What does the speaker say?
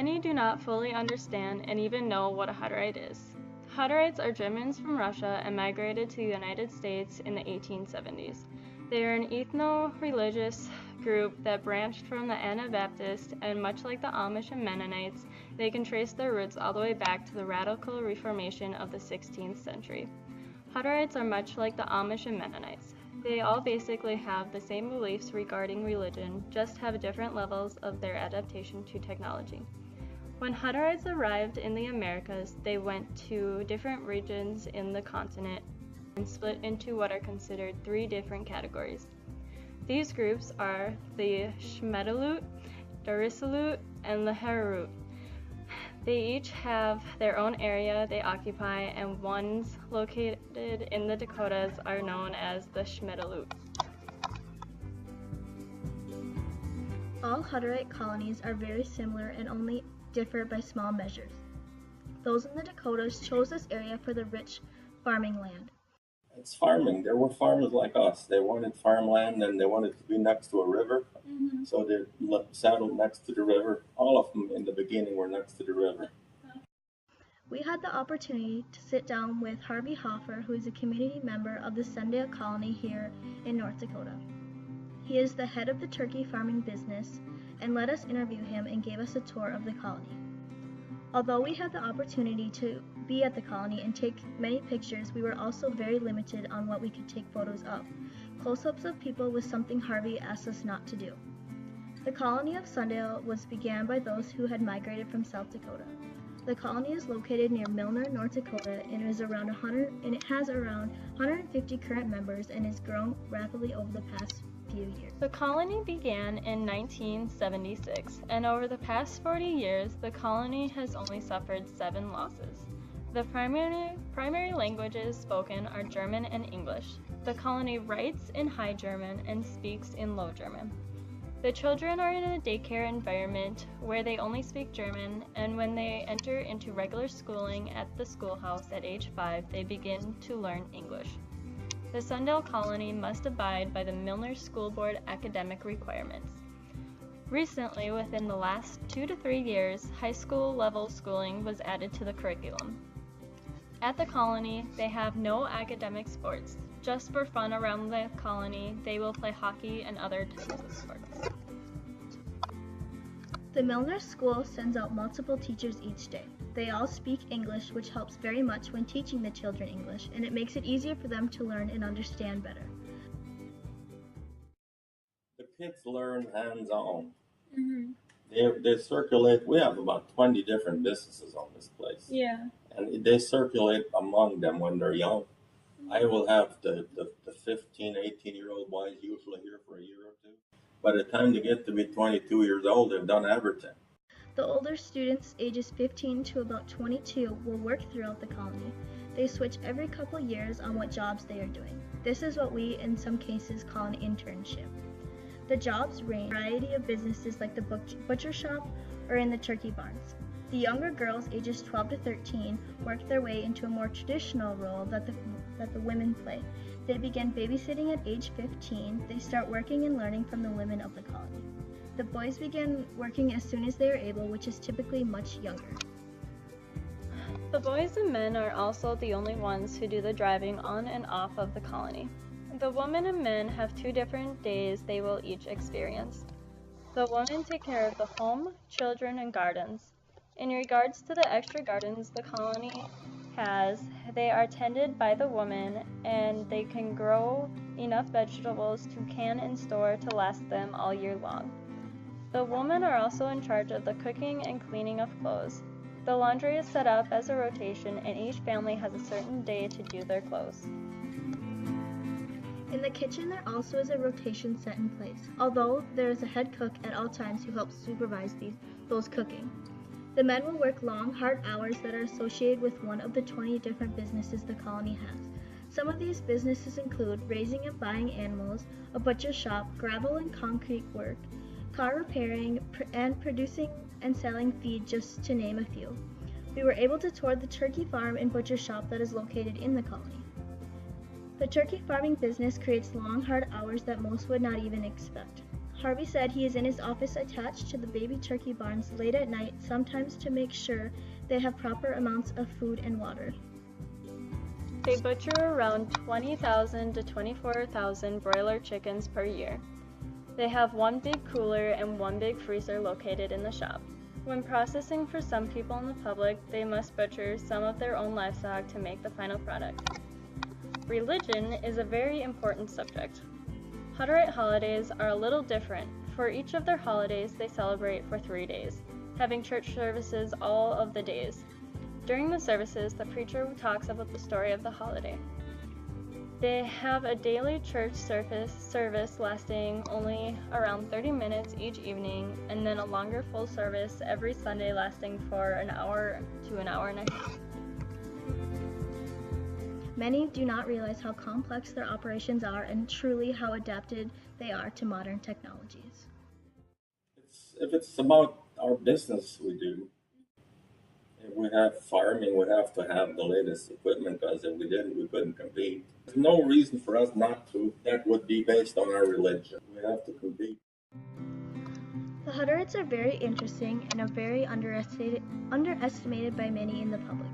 Many do not fully understand and even know what a Hutterite is. Hutterites are Germans from Russia and migrated to the United States in the 1870s. They are an ethno-religious group that branched from the Anabaptist, and much like the Amish and Mennonites, they can trace their roots all the way back to the radical Reformation of the 16th century. Hutterites are much like the Amish and Mennonites. They all basically have the same beliefs regarding religion, just have different levels of their adaptation to technology. When Hutterites arrived in the Americas, they went to different regions in the continent and split into what are considered 3 different categories. These groups are the Schmedelut, Darisalut, and the Hererut. They each have their own area they occupy, and ones located in the Dakotas are known as the Schmedelut. All Hutterite colonies are very similar and only differ by small measures. Those in the Dakotas chose this area for the rich farming land. It's farming. There were farmers like us. They wanted farmland and they wanted to be next to a river. So they settled next to the river. All of them in the beginning were next to the river. We had the opportunity to sit down with Harvey Hoffer, who is a community member of the Sundale colony here in North Dakota. He is the head of the turkey farming business and let us interview him and gave us a tour of the colony. Although we had the opportunity to be at the colony and take many pictures, we were also very limited on what we could take photos of. Close-ups of people was something Harvey asked us not to do. The colony of Sundale was began by those who had migrated from South Dakota. The colony is located near Milner, North Dakota, and it has around 150 current members and has grown rapidly over the past few years. The colony began in 1976, and over the past 40 years, the colony has only suffered 7 losses. The primary languages spoken are German and English. The colony writes in High German and speaks in Low German. The children are in a daycare environment where they only speak German, and when they enter into regular schooling at the schoolhouse at age 5, they begin to learn English. The Sundale colony must abide by the Milner School Board academic requirements. Recently, within the last 2 to 3 years, high school level schooling was added to the curriculum. At the colony, they have no academic sports. Just for fun around the colony, they will play hockey and other types of sports. The Milner School sends out multiple teachers each day. They all speak English, which helps very much when teaching the children English, and it makes it easier for them to learn and understand better. The kids learn hands-on. They circulate. We have about 20 different businesses on this place. Yeah. And they circulate among them when they're young. I will have the 15, 18-year-old boys usually here for a year or 2. By the time they get to be 22 years old, they've done everything. The older students, ages 15 to about 22, will work throughout the colony. They switch every couple years on what jobs they are doing. This is what we, in some cases, call an internship. The jobs range from a variety of businesses like the butcher shop or in the turkey barns. The younger girls, ages 12 to 13, work their way into a more traditional role that the women play. They begin babysitting at age 15. They start working and learning from the women of the colony. The boys begin working as soon as they are able, which is typically much younger. The boys and men are also the only ones who do the driving on and off of the colony. The women and men have 2 different days they will each experience. The women take care of the home, children, and gardens. In regards to the extra gardens the colony has, they are tended by the women, and they can grow enough vegetables to can and store to last them all year long. The women are also in charge of the cooking and cleaning of clothes. The laundry is set up as a rotation, and each family has a certain day to do their clothes. In the kitchen, there also is a rotation set in place, although there is a head cook at all times who helps supervise those cooking. The men will work long, hard hours that are associated with one of the 20 different businesses the colony has. Some of these businesses include raising and buying animals, a butcher shop, gravel and concrete work, car repairing, and producing and selling feed, just to name a few. We were able to tour the turkey farm and butcher shop that is located in the colony. The turkey farming business creates long, hard hours that most would not even expect. Harvey said he is in his office attached to the baby turkey barns late at night, sometimes to make sure they have proper amounts of food and water. They butcher around 20,000 to 24,000 broiler chickens per year. They have one big cooler and one big freezer located in the shop. When processing for some people in the public, they must butcher some of their own livestock to make the final product. Religion is a very important subject. Hutterite holidays are a little different. For each of their holidays, they celebrate for 3 days, having church services all of the days. During the services, the preacher talks about the story of the holiday. They have a daily church service lasting only around 30 minutes each evening, and then a longer full service every Sunday lasting for an hour to an hour and a half. Many do not realize how complex their operations are and truly how adapted they are to modern technologies. If it's about our business, we do. If we have farming, we have to have the latest equipment, because if we didn't, we couldn't compete. There's no reason for us not to. That would be based on our religion. We have to compete. The Hutterites are very interesting and are very underestimated by many in the public.